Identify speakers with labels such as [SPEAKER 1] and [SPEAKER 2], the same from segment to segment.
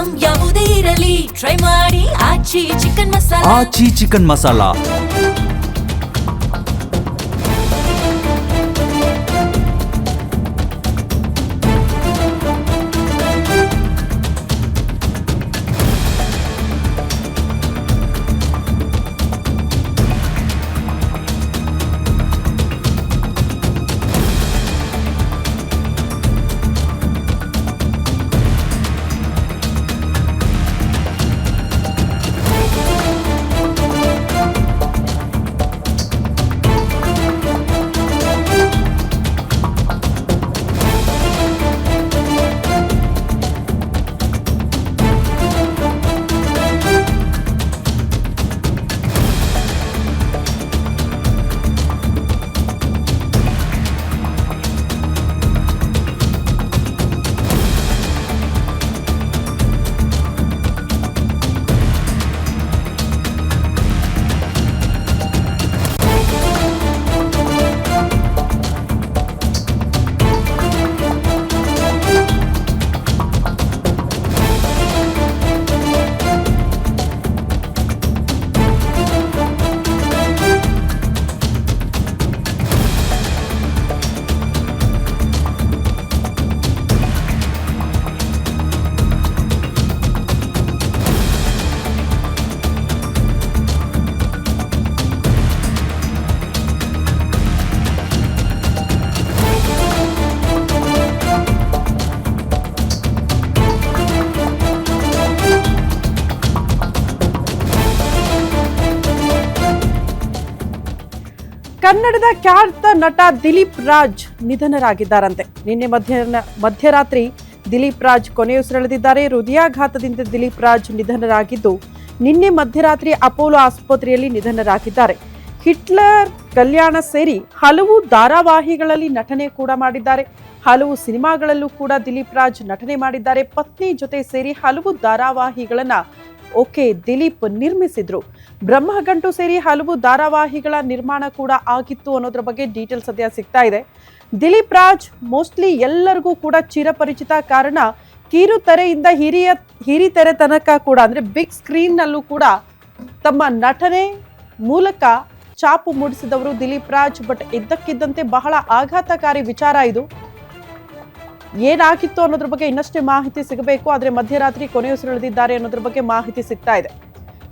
[SPEAKER 1] Item ಯಾವುದೇ ಇರಲಿ try ಮಾಡಿ ಆಚಿ ಚಿಕನ್ ಮಸಾಲಾ.
[SPEAKER 2] ಆಚಿ ಚಿಕನ್ ಮಸಾಲಾ.
[SPEAKER 3] ಕನ್ನಡದ ಖ್ಯಾತ ನಟ ದಿಲೀಪ್ ರಾಜ್ ನಿಧನರಾಗಿದ್ದಾರಂತೆ. ನಿನ್ನೆ ಮಧ್ಯರಾತ್ರಿ ದಿಲೀಪ್ ರಾಜ್ ಕೊನೆಯುಸಿರೆಳೆದಿದ್ದಾರೆ. ಹೃದಯಾಘಾತದಿಂದ ದಿಲೀಪ್ ರಾಜ್ ನಿಧನರಾಗಿದ್ದು ನಿನ್ನೆ ಮಧ್ಯರಾತ್ರಿ ಅಪೋಲೋ ಆಸ್ಪತ್ರೆಯಲ್ಲಿ ನಿಧನರಾಗಿದ್ದಾರೆ. ಹಿಟ್ಲರ್ ಕಲ್ಯಾಣ ಸೇರಿ ಹಲವು ಧಾರಾವಾಹಿಗಳಲ್ಲಿ ನಟನೆ ಕೂಡ ಮಾಡಿದ್ದಾರೆ. ಹಲವು ಸಿನಿಮಾಗಳಲ್ಲೂ ಕೂಡ ದಿಲೀಪ್ ರಾಜ್ ನಟನೆ ಮಾಡಿದ್ದಾರೆ. ಪತ್ನಿ ಜೊತೆ ಸೇರಿ ಹಲವು ಧಾರಾವಾಹಿಗಳನ್ನ ದಿಲೀಪ್ ನಿರ್ಮಿಸಿದ್ರು. ಬ್ರಹ್ಮಗಂಟು ಸೇರಿ ಹಲವು ಧಾರಾವಾಹಿಗಳ ನಿರ್ಮಾಣ ಕೂಡ ಆಗಿತ್ತು ಅನ್ನೋದ್ರ ಬಗ್ಗೆ ಡೀಟೇಲ್ಸ್ ಸದ್ಯ ಸಿಗ್ತಾ ಇದೆ. ದಿಲೀಪ್ ರಾಜ್ ಮೋಸ್ಟ್ಲಿ ಎಲ್ಲರಿಗೂ ಕೂಡ ಚಿರಪರಿಚಿತ. ಕಾರಣ ಕಿರುತೆರೆಯಿಂದ ಹಿರಿತೆರೆ ತನಕ ಕೂಡ ಅಂದ್ರೆ ಬಿಗ್ ಸ್ಕ್ರೀನ್ ನಲ್ಲೂ ಕೂಡ ತಮ್ಮ ನಟನೆ ಮೂಲಕ ಛಾಪು ಮೂಡಿಸಿದವರು ದಿಲೀಪ್ ರಾಜ್. ಬಟ್ ಇದ್ದಕ್ಕಿದ್ದಂತೆ ಬಹಳ ಆಘಾತಕಾರಿ ವಿಚಾರ ಇದು. ಏನಾಗಿತ್ತು ಅನ್ನೋದ್ರ ಬಗ್ಗೆ ಇನ್ನಷ್ಟೇ ಮಾಹಿತಿ ಸಿಗಬೇಕು. ಆದ್ರೆ ಮಧ್ಯರಾತ್ರಿ ಕೊನೆಯುಸಿರೆಳೆದಿದ್ದಾರೆ ಅನ್ನೋದ್ರ ಬಗ್ಗೆ ಮಾಹಿತಿ ಸಿಗ್ತಾ ಇದೆ.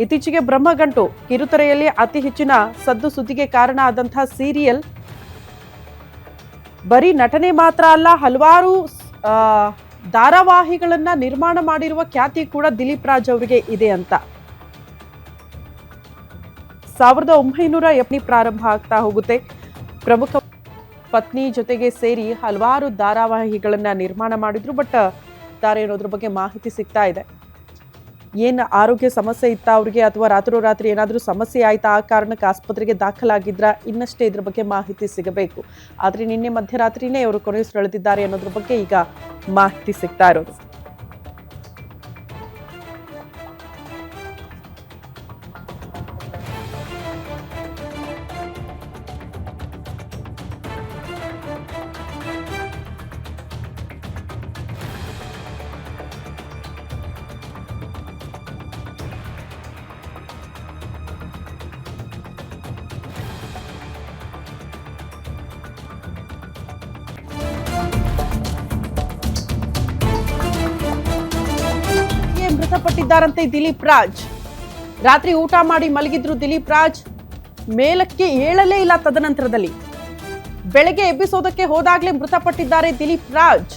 [SPEAKER 3] ಇತ್ತೀಚೆಗೆ ಬ್ರಹ್ಮಗಂಟು ಕಿರುತೆರೆಯಲ್ಲಿ ಅತಿ ಹೆಚ್ಚಿನ ಸದ್ದು ಸುದ್ದಿಗೆ ಕಾರಣ ಆದಂತಹ ಸೀರಿಯಲ್ ಬರೀ ನಟನೆ ಮಾತ್ರ ಅಲ್ಲ, ಹಲವಾರು ಧಾರಾವಾಹಿಗಳನ್ನ ನಿರ್ಮಾಣ ಮಾಡಿರುವ ಖ್ಯಾತಿ ಕೂಡ ದಿಲೀಪ್ ರಾಜ್ ಅವರಿಗೆ ಇದೆ ಅಂತ. 1970 ಪ್ರಾರಂಭ ಆಗ್ತಾ ಹೋಗುತ್ತೆ. ಪ್ರಮುಖ ಪತ್ನಿ ಜೊತೆಗೆ ಸೇರಿ ಹಲವಾರು ಧಾರಾವಾಹಿಗಳನ್ನ ನಿರ್ಮಾಣ ಮಾಡಿದ್ರು. ಬಟ್ ತಾರೆ ಅನ್ನೋದ್ರ ಬಗ್ಗೆ ಮಾಹಿತಿ ಸಿಗ್ತಾ ಇದೆ. ಏನು ಆರೋಗ್ಯ ಸಮಸ್ಯೆ ಇತ್ತಾ ಅವ್ರಿಗೆ, ಅಥವಾ ರಾತ್ರೋರಾತ್ರಿ ಏನಾದರೂ ಸಮಸ್ಯೆ ಆಯ್ತಾ, ಆ ಕಾರಣಕ್ಕೆ ಆಸ್ಪತ್ರೆಗೆ ದಾಖಲಾಗಿದ್ರ, ಇನ್ನಷ್ಟೇ ಇದ್ರ ಬಗ್ಗೆ ಮಾಹಿತಿ ಸಿಗಬೇಕು. ಆದರೆ ನಿನ್ನೆ ಮಧ್ಯರಾತ್ರಿನೇ ಅವರು ಕೊನೆಯುಸಿರೆಳೆದಿದ್ದಾರೆ ಅನ್ನೋದ್ರ ಬಗ್ಗೆ ಈಗ ಮಾಹಿತಿ ಸಿಗ್ತಾ ಇರೋದು. ಮೃತಪಟ್ಟಿದ್ದಾರಂತೆ ದಿಲೀಪ್ ರಾಜ್. ರಾತ್ರಿ ಊಟ ಮಾಡಿ ಮಲಗಿದ್ರು ದಿಲೀಪ್ ರಾಜ್. ಮೇಲಕ್ಕೆ ಏಳಲೇ ಇಲ್ಲ. ತದನಂತರದಲ್ಲಿ ಬೆಳಗ್ಗೆ ಎಬ್ಬಿಸೋದಕ್ಕೆ ಹೋದಾಗ್ಲೇ ಮೃತಪಟ್ಟಿದ್ದಾರೆ ದಿಲೀಪ್ ರಾಜ್.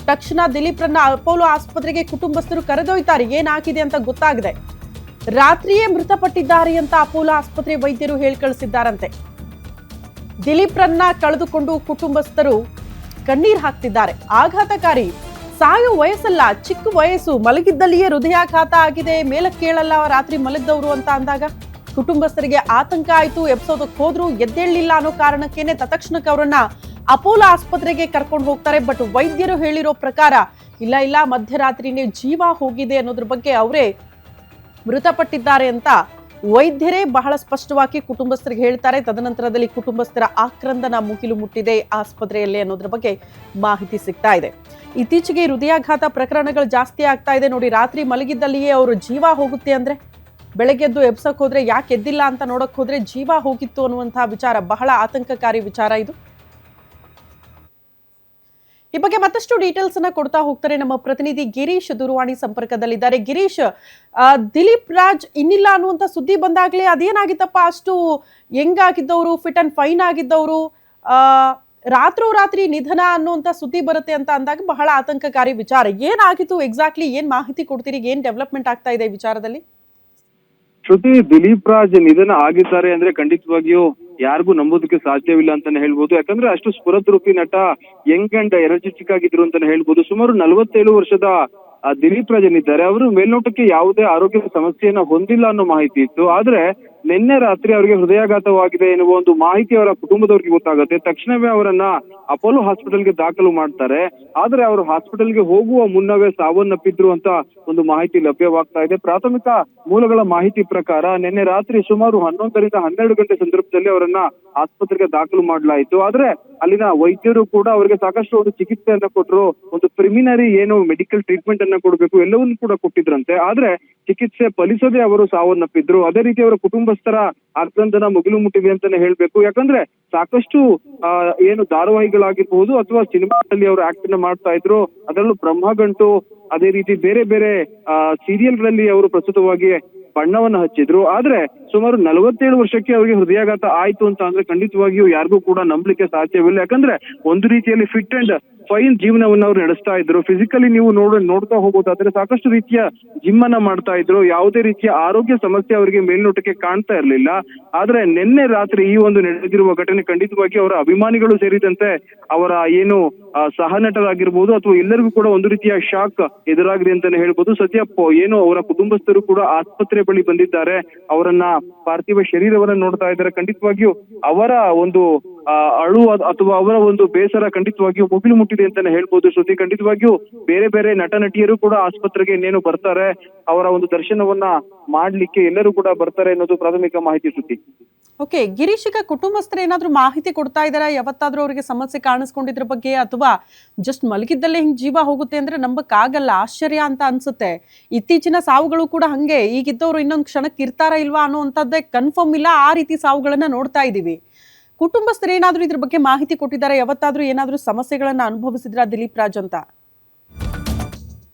[SPEAKER 3] ತಕ್ಷಣ ದಿಲೀಪ್ರನ್ನ ಅಪೋಲೋ ಆಸ್ಪತ್ರೆಗೆ ಕುಟುಂಬಸ್ಥರು ಕರೆದೊಯ್ತಾರೆ. ಏನಾಗಿದೆ ಅಂತ ಗೊತ್ತಾಗದೆ ರಾತ್ರಿಯೇ ಮೃತಪಟ್ಟಿದ್ದಾರೆ ಅಂತ ಅಪೋಲೋ ಆಸ್ಪತ್ರೆ ವೈದ್ಯರು ಹೇಳಿ ಕಳಿಸಿದ್ದಾರಂತೆ. ದಿಲೀಪ್ರನ್ನ ಕಳೆದುಕೊಂಡು ಕುಟುಂಬಸ್ಥರು ಕಣ್ಣೀರ್ ಹಾಕ್ತಿದ್ದಾರೆ. ಆಘಾತಕಾರಿ. ಸಾಯೋ ವಯಸ್ಸಲ್ಲ, ಚಿಕ್ಕ ವಯಸ್ಸು, ಮಲಗಿದ್ದಲ್ಲಿಯೇ ಹೃದಯಾಘಾತ ಆಗಿದೆ, ಮೇಲಕ್ಕೇಳಲ್ಲ, ರಾತ್ರಿ ಮಲಗಿದವರು ಅಂತ ಅಂದಾಗ ಕುಟುಂಬಸ್ಥರಿಗೆ ಆತಂಕ ಆಯ್ತು. ಎಬ್ಸೋದಕ್ಕೆ ಹೋದ್ರು, ಎದ್ದೇಳಲಿಲ್ಲ ಅನ್ನೋ ಕಾರಣಕ್ಕೇನೆ ತತ್ಕ್ಷಣಕ್ಕೆ ಅವರನ್ನ ಅಪೋಲೋ ಆಸ್ಪತ್ರೆಗೆ ಕರ್ಕೊಂಡು ಹೋಗ್ತಾರೆ. ಬಟ್ ವೈದ್ಯರು ಹೇಳಿರೋ ಪ್ರಕಾರ ಇಲ್ಲ ಮಧ್ಯರಾತ್ರಿನೇ ಜೀವ ಹೋಗಿದೆ ಅನ್ನೋದ್ರ ಬಗ್ಗೆ ಅವರೇ ಮೃತಪಟ್ಟಿದ್ದಾರೆ ಅಂತ ವೈದ್ಯರೇ ಬಹಳ ಸ್ಪಷ್ಟವಾಗಿ ಕುಟುಂಬಸ್ಥರಿಗೆ ಹೇಳ್ತಾರೆ. ತದನಂತರದಲ್ಲಿ ಕುಟುಂಬಸ್ಥರ ಆಕ್ರಂದನ ಮುಗಿಲು ಮುಟ್ಟಿದೆ ಆಸ್ಪತ್ರೆಯಲ್ಲಿ ಅನ್ನೋದ್ರ ಬಗ್ಗೆ ಮಾಹಿತಿ ಸಿಗ್ತಾ ಇದೆ. ಇತ್ತೀಚೆಗೆ ಹೃದಯಾಘಾತ ಪ್ರಕರಣಗಳು ಜಾಸ್ತಿ ಆಗ್ತಾ ಇದೆ ನೋಡಿ. ರಾತ್ರಿ ಮಲಗಿದ್ದಲ್ಲಿಯೇ ಅವರು ಜೀವ ಹೋಗುತ್ತೆ ಅಂದ್ರೆ, ಬೆಳಗ್ಗೆ ಎದ್ದು ಎಬ್ಸಕ್ ಹೋದ್ರೆ ಯಾಕೆ ಎದ್ದಿಲ್ಲ ಅಂತ ನೋಡಕ್ ಹೋದ್ರೆ ಜೀವ ಹೋಗಿತ್ತು ಅನ್ನುವಂತಹ ವಿಚಾರ ಬಹಳ ಆತಂಕಕಾರಿ ವಿಚಾರ ಇದು. ಈ ಬಗ್ಗೆ ಮತ್ತಷ್ಟು ಡೀಟೇಲ್ಸ್ ಅನ್ನ ಕೊಡ್ತಾ ಹೋಗ್ತಾರೆ ನಮ್ಮ ಪ್ರತಿನಿಧಿ ಗಿರೀಶ್ ದೂರವಾಣಿ ಸಂಪರ್ಕದಲ್ಲಿದ್ದಾರೆ. ಗಿರೀಶ್, ದಿಲೀಪ್ ರಾಜ್ ಇನ್ನಿಲ್ಲ ಅನ್ನುವಂತ ಸುದ್ದಿ ಬಂದಾಗ್ಲೇ ಅದೇನಾಗಿತ್ತಪ್ಪ, ಅಷ್ಟು ಹೆಂಗಾಗಿದ್ದವರು, ಫಿಟ್ ಅಂಡ್ ಫೈನ್ ಆಗಿದ್ದವರು, ರಾತ್ರೋರಾತ್ರಿ ನಿಧನ ಅನ್ನುವಂತ ಸುದ್ದಿ ಬರುತ್ತೆ ಅಂತ ಅಂದಾಗ ಬಹಳ ಆತಂಕಕಾರಿ ವಿಚಾರ. ಏನಾಗಿತ್ತು ಎಕ್ಸಾಕ್ಟ್ಲಿ, ಏನ್ ಮಾಹಿತಿ ಕೊಡ್ತೀರಿ, ಏನ್ ಡೆವಲಪ್ಮೆಂಟ್ ಆಗ್ತಾ ಇದೆ ಈ ವಿಚಾರದಲ್ಲಿ?
[SPEAKER 2] ಶ್ರುತಿ, ದಿಲೀಪ್ ರಾಜ್ ನಿಧನ ಆಗಿದ್ದಾರೆ ಅಂದ್ರೆ ಖಂಡಿತವಾಗಿಯೂ ಯಾರಿಗೂ ನಂಬೋದಕ್ಕೆ ಸಾಧ್ಯವಿಲ್ಲ ಅಂತಾನೆ ಹೇಳ್ಬೋದು. ಯಾಕಂದ್ರೆ ಅಷ್ಟು ಸ್ಫುರದ್ರೂಪಿ ನಟ, ಯಂಗ್ ಅಂಡ್ ಎನರ್ಜೆಟಿಕ್ ಆಗಿದ್ರು ಅಂತಾನೆ ಹೇಳ್ಬೋದು. ಸುಮಾರು 47 ವರ್ಷದ ದಿಲೀಪ್ ರಾಜ್ ಏನಿದ್ದಾರೆ ಅವರು ಮೇಲ್ನೋಟಕ್ಕೆ ಯಾವುದೇ ಆರೋಗ್ಯದ ಸಮಸ್ಯೆಯನ್ನ ಹೊಂದಿಲ್ಲ ಅನ್ನೋ ಮಾಹಿತಿ ಇತ್ತು. ಆದ್ರೆ ನಿನ್ನೆ ರಾತ್ರಿ ಅವರಿಗೆ ಹೃದಯಾಘಾತವಾಗಿದೆ ಎನ್ನುವ ಒಂದು ಮಾಹಿತಿ ಅವರ ಕುಟುಂಬದವರಿಗೆ ಗೊತ್ತಾಗುತ್ತೆ. ತಕ್ಷಣವೇ ಅವರನ್ನ ಅಪೋಲೋ ಹಾಸ್ಪಿಟಲ್ಗೆ ದಾಖಲು ಮಾಡ್ತಾರೆ. ಆದ್ರೆ ಅವರು ಹಾಸ್ಪಿಟಲ್ಗೆ ಹೋಗುವ ಮುನ್ನವೇ ಸಾವನ್ನಪ್ಪಿದ್ರು ಅಂತ ಒಂದು ಮಾಹಿತಿ ಲಭ್ಯವಾಗ್ತಾ ಇದೆ. ಪ್ರಾಥಮಿಕ ಮೂಲಗಳ ಮಾಹಿತಿ ಪ್ರಕಾರ ನಿನ್ನೆ ರಾತ್ರಿ ಸುಮಾರು 11ರಿಂದ 12 ಗಂಟೆ ಸಂದರ್ಭದಲ್ಲಿ ಅವರನ್ನ ಆಸ್ಪತ್ರೆಗೆ ದಾಖಲು ಮಾಡಲಾಯಿತು. ಆದ್ರೆ ಅಲ್ಲಿನ ವೈದ್ಯರು ಕೂಡ ಅವರಿಗೆ ಸಾಕಷ್ಟು ಒಂದು ಚಿಕಿತ್ಸೆಯನ್ನ ಕೊಟ್ಟರು. ಒಂದು ಪ್ರಿಮಿನರಿ ಏನು ಮೆಡಿಕಲ್ ಟ್ರೀಟ್ಮೆಂಟ್ ಅನ್ನ ಕೊಡಬೇಕು ಎಲ್ಲವನ್ನೂ ಕೂಡ ಕೊಟ್ಟಿದ್ರಂತೆ. ಆದ್ರೆ ಚಿಕಿತ್ಸೆ ಫಲಿಸದೆ ಅವರು ಸಾವನ್ನಪ್ಪಿದ್ರು. ಅದೇ ರೀತಿ ಅವರ ಕುಟುಂಬಸ್ಥರ ಆಕ್ರಂದನ ಮುಗಿಲು ಮುಟ್ಟಿದೆ ಅಂತಾನೆ ಹೇಳ್ಬೇಕು. ಯಾಕಂದ್ರೆ ಸಾಕಷ್ಟು ಏನು ಧಾರಾವಾಹಿಗಳಾಗಿರ್ಬಹುದು ಅಥವಾ ಸಿನಿಮಾದಲ್ಲಿ ಅವರು ಆಕ್ಟ್ ಅನ್ನ ಮಾಡ್ತಾ ಇದ್ರು. ಅದರಲ್ಲೂ ಬ್ರಹ್ಮಗಂಟು, ಅದೇ ರೀತಿ ಬೇರೆ ಬೇರೆ ಸೀರಿಯಲ್ಗಳಲ್ಲಿ ಅವರು ಪ್ರಸ್ತುತವಾಗಿ ಬಣ್ಣವನ್ನ ಹಚ್ಚಿದ್ರು. ಆದ್ರೆ ಸುಮಾರು 47 ವರ್ಷಕ್ಕೆ ಅವರಿಗೆ ಹೃದಯಾಘಾತ ಆಯ್ತು ಅಂತ ಅಂದ್ರೆ ಖಂಡಿತವಾಗಿಯೂ ಯಾರಿಗೂ ಕೂಡ ನಂಬಲಿಕ್ಕೆ ಸಾಧ್ಯವಿಲ್ಲ. ಯಾಕಂದ್ರೆ ಒಂದು ರೀತಿಯಲ್ಲಿ ಫಿಟ್ ಅಂಡ್ ಫೈನ್ ಜೀವನವನ್ನ ಅವ್ರು ನಡೆಸ್ತಾ ಇದ್ರು. ಫಿಸಿಕಲಿ ನೀವು ನೋಡ್ತಾ ಹೋಗೋದಾದ್ರೆ ಸಾಕಷ್ಟು ರೀತಿಯ ಜಿಮ್ ಅನ್ನ ಮಾಡ್ತಾ ಇದ್ರು. ಯಾವುದೇ ರೀತಿಯ ಆರೋಗ್ಯ ಸಮಸ್ಯೆ ಅವರಿಗೆ ಮೇಲ್ನೋಟಕ್ಕೆ ಕಾಣ್ತಾ ಇರ್ಲಿಲ್ಲ. ಆದ್ರೆ ನಿನ್ನೆ ರಾತ್ರಿ ಈ ಒಂದು ನಡೆದಿರುವ ಘಟನೆ ಖಂಡಿತವಾಗಿ ಅವರ ಅಭಿಮಾನಿಗಳು ಸೇರಿದಂತೆ ಅವರ ಏನು ಸಹನಟರಾಗಿರ್ಬೋದು ಅಥವಾ ಎಲ್ಲರಿಗೂ ಕೂಡ ಒಂದು ರೀತಿಯ ಶಾಕ್ ಎದುರಾಗಿದೆ ಅಂತಾನೆ ಹೇಳ್ಬೋದು. ಸದ್ಯ ಏನು ಅವರ ಕುಟುಂಬಸ್ಥರು ಕೂಡ ಆಸ್ಪತ್ರೆ ಬಳಿ ಬಂದಿದ್ದಾರೆ. ಅವರನ್ನ ಪಾರ್ಥಿವ ಶರೀರವನ್ನ ನೋಡ್ತಾ ಇದ್ದಾರೆ. ಖಂಡಿತವಾಗಿಯೂ ಅವರ ಒಂದು ಅಳು ಅಥವಾ ಅವರ ಒಂದು ಬೇಸರ ಖಂಡಿತವಾಗಿಯೂ ಮುಗಿಲು ಮುಟ್ಟಿದೆ ಅಂತಾನೆ ಹೇಳ್ಬೋದು. ಶ್ರುತಿ, ಖಂಡಿತವಾಗಿಯೂ ಬೇರೆ ಬೇರೆ ನಟ ನಟಿಯರು ಕೂಡ ಆಸ್ಪತ್ರೆಗೆ ಇನ್ನೇನು ಬರ್ತಾರೆ, ಅವರ ಒಂದು ದರ್ಶನವನ್ನ ಮಾಡ್ಲಿಕ್ಕೆ ಎಲ್ಲರೂ ಕೂಡ ಬರ್ತಾರೆ ಅನ್ನೋದು ಪ್ರಾಥಮಿಕ ಮಾಹಿತಿ. ಶ್ರುತಿ,
[SPEAKER 3] ಓಕೆ ಗಿರೀಶ್, ಈಗ ಕುಟುಂಬಸ್ಥರು ಏನಾದ್ರು ಮಾಹಿತಿ ಕೊಡ್ತಾ ಇದಾರ? ಯಾವತ್ತಾದ್ರೂ ಅವರಿಗೆ ಸಮಸ್ಯೆ ಕಾಣಿಸ್ಕೊಂಡಿದ್ರ ಬಗ್ಗೆ, ಅಥವಾ ಜಸ್ಟ್ ಮಲಗಿದ್ದಲ್ಲೇ ಹಿಂಗ್ ಜೀವ ಹೋಗುತ್ತೆ ಅಂದ್ರೆ ನಂಬಕ್ ಆಗಲ್ಲ, ಆಶ್ಚರ್ಯ ಅಂತ ಅನ್ಸುತ್ತೆ. ಇತ್ತೀಚಿನ ಸಾವುಗಳು ಕೂಡ ಹಂಗೆ, ಈಗಿದ್ದವ್ರು ಇನ್ನೊಂದು ಕ್ಷಣಕ್ಕೆ ಇರ್ತಾರ ಇಲ್ವಾ ಅನ್ನುವಂಥದ್ದೇ ಕನ್ಫರ್ಮ್ ಇಲ್ಲ. ಆ ರೀತಿ ಸಾವುಗಳನ್ನ ನೋಡ್ತಾ ಇದೀವಿ. ಕುಟುಂಬಸ್ಥರು ಏನಾದ್ರು ಇದ್ರ ಬಗ್ಗೆ ಮಾಹಿತಿ ಕೊಟ್ಟಿದ್ದಾರೆ? ಯಾವತ್ತಾದ್ರೂ ಏನಾದ್ರು ಸಮಸ್ಯೆಗಳನ್ನ ಅನುಭವಿಸಿದ್ರ ದಿಲೀಪ್ ರಾಜ್ ಅಂತ?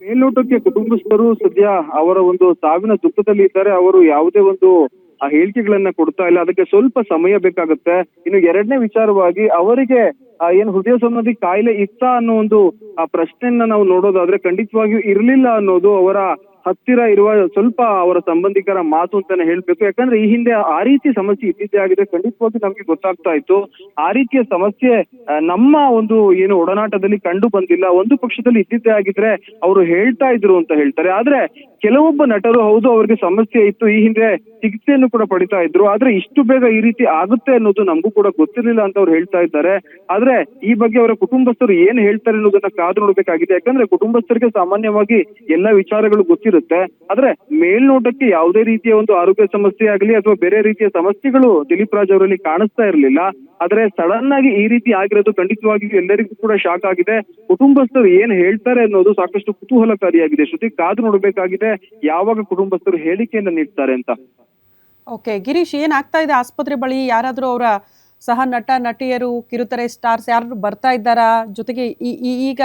[SPEAKER 2] ಮೇಲ್ನೋಟಕ್ಕೆ ಕುಟುಂಬಸ್ಥರು ಸದ್ಯ ಅವರ ಒಂದು ಸಾವಿನ ದುಃಖದಲ್ಲಿ ಇದ್ದಾರೆ. ಅವರು ಯಾವುದೇ ಒಂದು ಹೇಳಿಕೆಗಳನ್ನ ಕೊಡ್ತಾ ಇಲ್ಲ. ಅದಕ್ಕೆ ಸ್ವಲ್ಪ ಸಮಯ ಬೇಕಾಗುತ್ತೆ. ಇನ್ನು ಎರಡನೇ ವಿಚಾರವಾಗಿ ಅವರಿಗೆ ಏನು ಹೃದಯ ಸಂಬಂಧಿ ಕಾಯಿಲೆ ಇತ್ತಾ ಅನ್ನೋ ಒಂದು ಪ್ರಶ್ನೆಯನ್ನ ನಾವು ನೋಡೋದಾದ್ರೆ ಖಂಡಿತವಾಗಿಯೂ ಇರ್ಲಿಲ್ಲ ಅನ್ನೋದು ಅವರ ಹತ್ತಿರ ಇರುವ ಸ್ವಲ್ಪ ಅವರ ಸಂಬಂಧಿಕರ ಮಾತು ಅಂತಾನೆ ಹೇಳ್ಬೇಕು. ಯಾಕಂದ್ರೆ ಈ ಹಿಂದೆ ಆ ರೀತಿ ಸಮಸ್ಯೆ ಇದ್ದಿದ್ದೇ ಆಗಿದೆ. ಖಂಡಿತವಾಗಿ ನಮ್ಗೆ ಗೊತ್ತಾಗ್ತಾ ಇತ್ತು. ಆ ರೀತಿಯ ಸಮಸ್ಯೆ ನಮ್ಮ ಒಂದು ಏನು ಒಡನಾಟದಲ್ಲಿ ಕಂಡು ಬಂದಿಲ್ಲ. ಒಂದು ಪಕ್ಷದಲ್ಲಿ ಇದ್ದಿದ್ದೇ ಆಗಿದ್ರೆ ಅವರು ಹೇಳ್ತಾ ಇದ್ರು ಅಂತ ಹೇಳ್ತಾರೆ. ಆದ್ರೆ ಕೆಲವೊಬ್ಬ ನಟರು ಹೌದು ಅವ್ರಿಗೆ ಸಮಸ್ಯೆ ಇತ್ತು, ಈ ಹಿಂದೆ ಚಿಕಿತ್ಸೆಯನ್ನು ಕೂಡ ಪಡಿತಾ ಇದ್ರು. ಆದ್ರೆ ಇಷ್ಟು ಬೇಗ ಈ ರೀತಿ ಆಗುತ್ತೆ ಅನ್ನೋದು ನಮಗೂ ಕೂಡ ಗೊತ್ತಿರ್ಲಿಲ್ಲ ಅಂತ ಅವ್ರು ಹೇಳ್ತಾ ಇದ್ದಾರೆ. ಆದ್ರೆ ಈ ಬಗ್ಗೆ ಅವರ ಕುಟುಂಬಸ್ಥರು ಏನ್ ಹೇಳ್ತಾರೆ ಅನ್ನೋದನ್ನ ಕಾದು ನೋಡ್ಬೇಕಾಗಿದೆ. ಯಾಕಂದ್ರೆ ಕುಟುಂಬಸ್ಥರಿಗೆ ಸಾಮಾನ್ಯವಾಗಿ ಎಲ್ಲಾ ವಿಚಾರಗಳು ಗೊತ್ತಿರುತ್ತೆ. ಆದ್ರೆ ಮೇಲ್ನೋಟಕ್ಕೆ ಯಾವುದೇ ರೀತಿಯ ಒಂದು ಆರೋಗ್ಯ ಸಮಸ್ಯೆ ಆಗಲಿ ಅಥವಾ ಬೇರೆ ರೀತಿಯ ಸಮಸ್ಯೆಗಳು ದಿಲೀಪ್ ರಾಜ್ ಅವರಲ್ಲಿ ಕಾಣಿಸ್ತಾ ಇರಲಿಲ್ಲ. ಆದ್ರೆ ಸಡನ್ ಆಗಿ ಈ ರೀತಿ ಆಗಿರೋದು ಖಂಡಿತವಾಗಿಯೂ ಎಲ್ಲರಿಗೂ ಕೂಡ ಶಾಕ್ ಆಗಿದೆ. ಕುಟುಂಬಸ್ಥರು ಏನ್ ಹೇಳ್ತಾರೆ ಅನ್ನೋದು ಸಾಕಷ್ಟು ಕುತೂಹಲಕಾರಿಯಾಗಿದೆ. ಶ್ರುತಿ, ಕಾದು ನೋಡ್ಬೇಕಾಗಿದೆ ಯಾವಾಗ ಕುಟುಂಬಸ್ಥರು ಹೇಳಿಕೆಯನ್ನ ನೀಡ್ತಾರೆ ಅಂತ.
[SPEAKER 3] ಓಕೆ ಗಿರೀಶ್, ಏನಾಗ್ತಾ ಇದೆ ಆಸ್ಪತ್ರೆ ಬಳಿ? ಯಾರಾದ್ರೂ ಅವರ ಸಹ ನಟ ನಟಿಯರು, ಕಿರುತೆರೆ ಸ್ಟಾರ್ಸ್ ಯಾರು ಬರ್ತಾ ಇದ್ದಾರಾ? ಜೊತೆಗೆ ಈಗ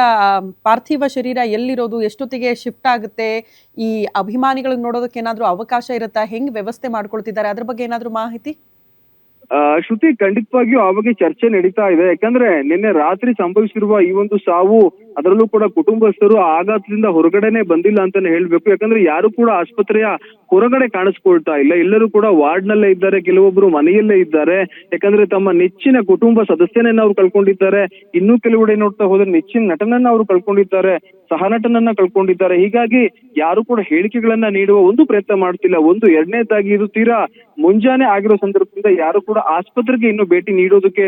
[SPEAKER 3] ಪಾರ್ಥಿವ ಶರೀರ ಎಲ್ಲಿರೋದು, ಎಷ್ಟೊತ್ತಿಗೆ ಶಿಫ್ಟ್ ಆಗುತ್ತೆ, ಈ ಅಭಿಮಾನಿಗಳಿಗೆ ನೋಡೋದಕ್ಕೆ ಏನಾದ್ರೂ ಅವಕಾಶ ಇರುತ್ತಾ, ಹೆಂಗ್ ವ್ಯವಸ್ಥೆ ಮಾಡ್ಕೊಳ್ತಿದ್ದಾರೆ, ಅದ್ರ ಬಗ್ಗೆ ಏನಾದ್ರೂ ಮಾಹಿತಿ?
[SPEAKER 2] ಶ್ರುತಿ, ಖಂಡಿತವಾಗಿಯೂ ಆ ಬಗ್ಗೆ ಚರ್ಚೆ ನಡೀತಾ ಇದೆ. ಯಾಕಂದ್ರೆ ನಿನ್ನೆ ರಾತ್ರಿ ಸಂಭವಿಸಿರುವ ಈ ಒಂದು ಸಾವು, ಅದರಲ್ಲೂ ಕೂಡ ಕುಟುಂಬಸ್ಥರು ಆಘಾತದಿಂದ ಹೊರಗಡೆನೆ ಬಂದಿಲ್ಲ ಅಂತಾನೆ ಹೇಳ್ಬೇಕು. ಯಾಕಂದ್ರೆ ಯಾರು ಕೂಡ ಆಸ್ಪತ್ರೆಯ ಹೊರಗಡೆ ಕಾಣಿಸ್ಕೊಳ್ತಾ ಇಲ್ಲ. ಎಲ್ಲರೂ ಕೂಡ ವಾರ್ಡ್ ನಲ್ಲೇ ಇದ್ದಾರೆ, ಕೆಲವೊಬ್ರು ಮನೆಯಲ್ಲೇ ಇದ್ದಾರೆ. ಯಾಕಂದ್ರೆ ತಮ್ಮ ನೆಚ್ಚಿನ ಕುಟುಂಬ ಸದಸ್ಯನನ್ನ ಅವ್ರು ಕಳ್ಕೊಂಡಿದ್ದಾರೆ. ಇನ್ನೂ ಕೆಲವೆಡೆ ನೋಡ್ತಾ ಹೋದ್ರೆ ನೆಚ್ಚಿನ ನಟನನ್ನ ಅವರು ಕಳ್ಕೊಂಡಿದ್ದಾರೆ. ಸಹನಟನನ್ನ ಕಳ್ಕೊಂಡಿದ್ದಾರೆ. ಹೀಗಾಗಿ ಯಾರು ಕೂಡ ಹೇಳಿಕೆಗಳನ್ನ ನೀಡುವ ಒಂದು ಪ್ರಯತ್ನ ಮಾಡ್ತಿಲ್ಲ. ಒಂದು ಎರಡನೇದಾಗಿ ಇದು ತೀರಾ ಮುಂಜಾನೆ ಆಗಿರೋ ಸಂದರ್ಭದಿಂದ ಯಾರು ಕೂಡ ಆಸ್ಪತ್ರೆಗೆ ಇನ್ನು ಭೇಟಿ ನೀಡೋದಕ್ಕೆ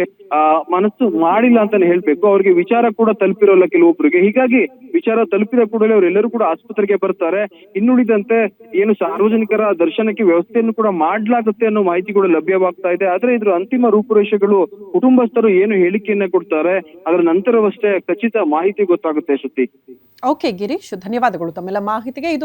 [SPEAKER 2] ಮನಸ್ಸು ಮಾಡಿಲ್ಲ ಅಂತಾನೆ ಹೇಳ್ಬೇಕು. ಅವ್ರಿಗೆ ವಿಚಾರ ಕೂಡ ತಲುಪಿರೋಲ್ಲ ಕೆಲವೊಬ್ಬರಿಗೆ. ಹೀಗಾಗಿ ವಿಚಾರ ತಲುಪಿದ ಕೂಡಲೇ ಅವರೆಲ್ಲರೂ ಕೂಡ ಆಸ್ಪತ್ರೆಗೆ ಬರ್ತಾರೆ. ಇನ್ನುಳಿದಂತೆ ಏನು ಸಾರ್ವಜನಿಕರ ದರ್ಶನಕ್ಕೆ ವ್ಯವಸ್ಥೆಯನ್ನು ಕೂಡ ಮಾಡ್ಲಾಗುತ್ತೆ ಅನ್ನೋ ಮಾಹಿತಿ ಕೂಡ ಲಭ್ಯವಾಗ್ತಾ ಇದೆ. ಆದ್ರೆ ಇದ್ರ ಅಂತಿಮ ರೂಪುರೇಷೆಗಳು ಕುಟುಂಬಸ್ಥರು ಏನು ಹೇಳಿಕೆಯನ್ನ ಕೊಡ್ತಾರೆ ಅದರ ನಂತರವಷ್ಟೇ ಖಚಿತ ಮಾಹಿತಿ ಗೊತ್ತಾಗುತ್ತೆ. ಶ್ರುತಿ.
[SPEAKER 3] ಓಕೆ ಗಿರೀಶ್, ಧನ್ಯವಾದಗಳು ತಮ್ಮೆಲ್ಲ ಮಾಹಿತಿಗೆ. ಇದು